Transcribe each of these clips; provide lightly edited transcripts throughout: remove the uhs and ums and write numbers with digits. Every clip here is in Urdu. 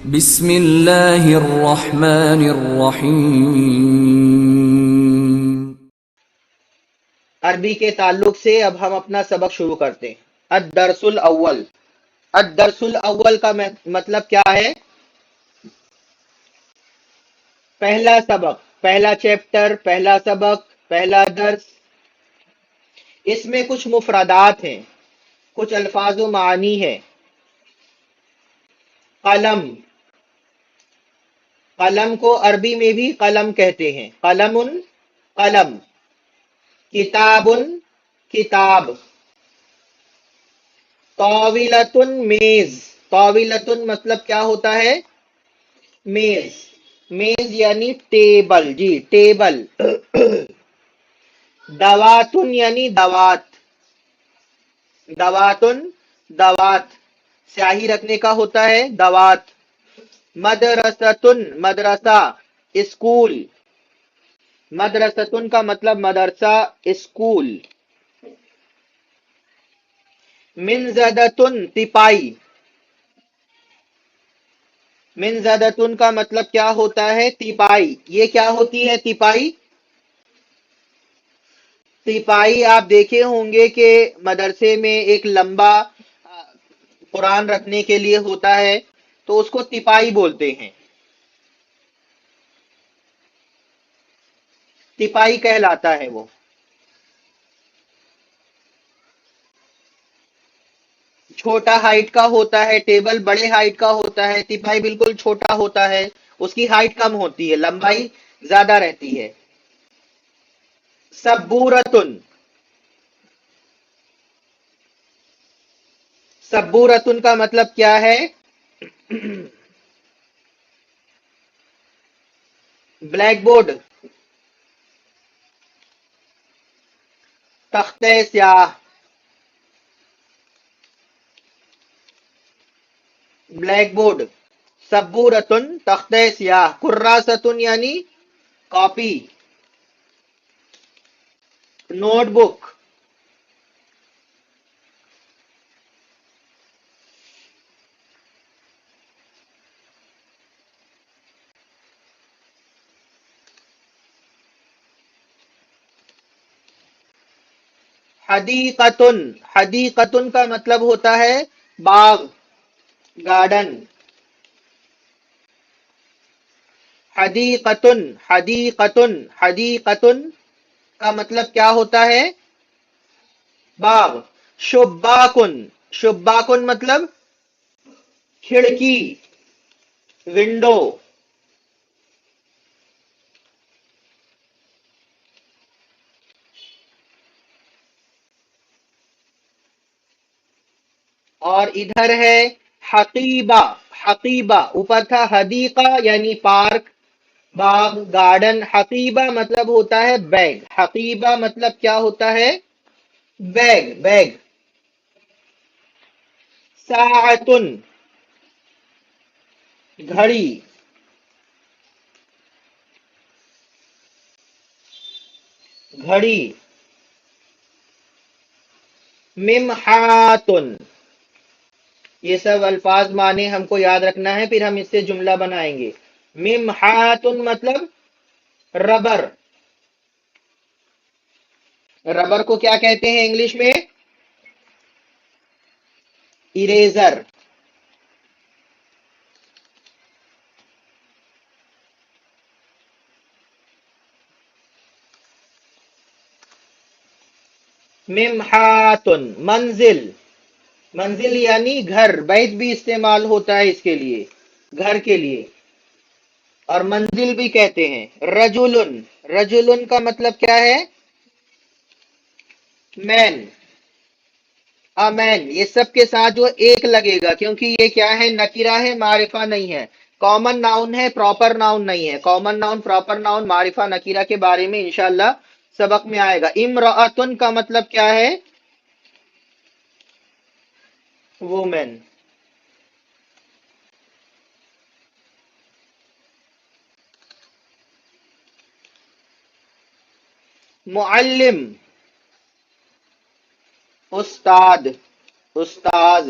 بسم اللہ الرحمن الرحیم۔ عربی کے تعلق سے اب ہم اپنا سبق شروع کرتے ہیں۔ الدرس الاول، الدرس الاول کا مطلب کیا ہے؟ پہلا سبق، پہلا چیپٹر، پہلا سبق، پہلا درس۔ اس میں کچھ مفردات ہیں، کچھ الفاظ و معانی ہے۔ قلم، قلم کو عربی میں بھی قلم کہتے ہیں، قلم، قلم۔ کتاب، کتاب۔ طاولۃ، میز، طاولۃ مطلب کیا ہوتا ہے؟ میز، میز یعنی ٹیبل، جی ٹیبل۔ دوات یعنی دوات، دوات، دوات سیاہی رکھنے کا ہوتا ہے، دوات۔ مدرستن، مدرسہ، اسکول۔ مدرستن کا مطلب مدرسہ، اسکول۔ منزدتن، تپائی۔ منزدتن کا مطلب کیا ہوتا ہے؟ تپائی۔ یہ کیا ہوتی ہے تپائی؟ تپائی آپ دیکھے ہوں گے کہ مدرسے میں ایک لمبا قرآن رکھنے کے لیے ہوتا ہے تو اس کو تپائی بولتے ہیں، تپائی کہلاتا ہے وہ۔ چھوٹا ہائٹ کا ہوتا ہے، ٹیبل بڑے ہائٹ کا ہوتا ہے، تپائی بالکل چھوٹا ہوتا ہے، اس کی ہائٹ کم ہوتی ہے، لمبائی زیادہ رہتی ہے۔ سبورتن، سبورتن کا مطلب کیا ہے؟ بلیک بورڈ، تختہ سیاہ۔ بلیک بورڈ، سبورتن تختہ سیاہ۔ کراستن یعنی کاپی، نوٹ بک۔ حدیقتن، حدیقتن کا مطلب ہوتا ہے باغ، گارڈن۔ حدیقتن، حدیقتن، حدیقتن کا مطلب کیا ہوتا ہے؟ باغ۔ شباکن، شباکن مطلب کھڑکی، ونڈو۔ اور ادھر ہے حقیبہ، حقیبہ اوپر تھا حدیقہ یعنی پارک، باغ، گارڈن۔ حقیبہ مطلب ہوتا ہے بیگ، حقیبہ مطلب کیا ہوتا ہے؟ Bag, bag. ساعتن، گھڑی، گھڑی۔ ممحاتن، یہ سب الفاظ معنی ہم کو یاد رکھنا ہے، پھر ہم اس سے جملہ بنائیں گے۔ ممحاتن مطلب ربر، ربر کو کیا کہتے ہیں انگلش میں؟ اریزر۔ ممحاتن، منزل، منزل یعنی گھر، بیت بھی استعمال ہوتا ہے اس کے لیے، گھر کے لیے، اور منزل بھی کہتے ہیں۔ رجلن، رجلن کا مطلب کیا ہے؟ مین، امین۔ یہ سب کے ساتھ جو ایک لگے گا کیونکہ یہ کیا ہے؟ نکرہ ہے، معرفہ نہیں ہے، کامن ناؤن ہے، پراپر ناؤن نہیں ہے۔ کامن ناؤن، پراپر ناؤن، معرفہ، نکرہ کے بارے میں انشاءاللہ سبق میں آئے گا۔ امرأتن کا مطلب کیا ہے؟ وومن۔ معلم، استاد، استاذ۔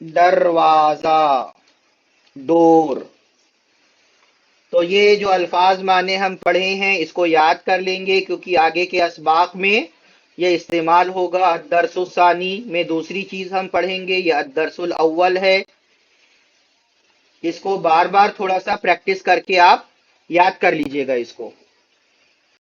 دروازہ، ڈور. تو یہ جو الفاظ معنی ہم پڑھے ہیں اس کو یاد کر لیں گے، کیونکہ آگے کے اسباق میں یہ استعمال ہوگا. الدرس الثانی میں دوسری چیز ہم پڑھیں گے، یہ الدرس الاول ہے. اس کو بار بار تھوڑا سا پریکٹس کر کے آپ یاد کر لیجئے گا اس کو.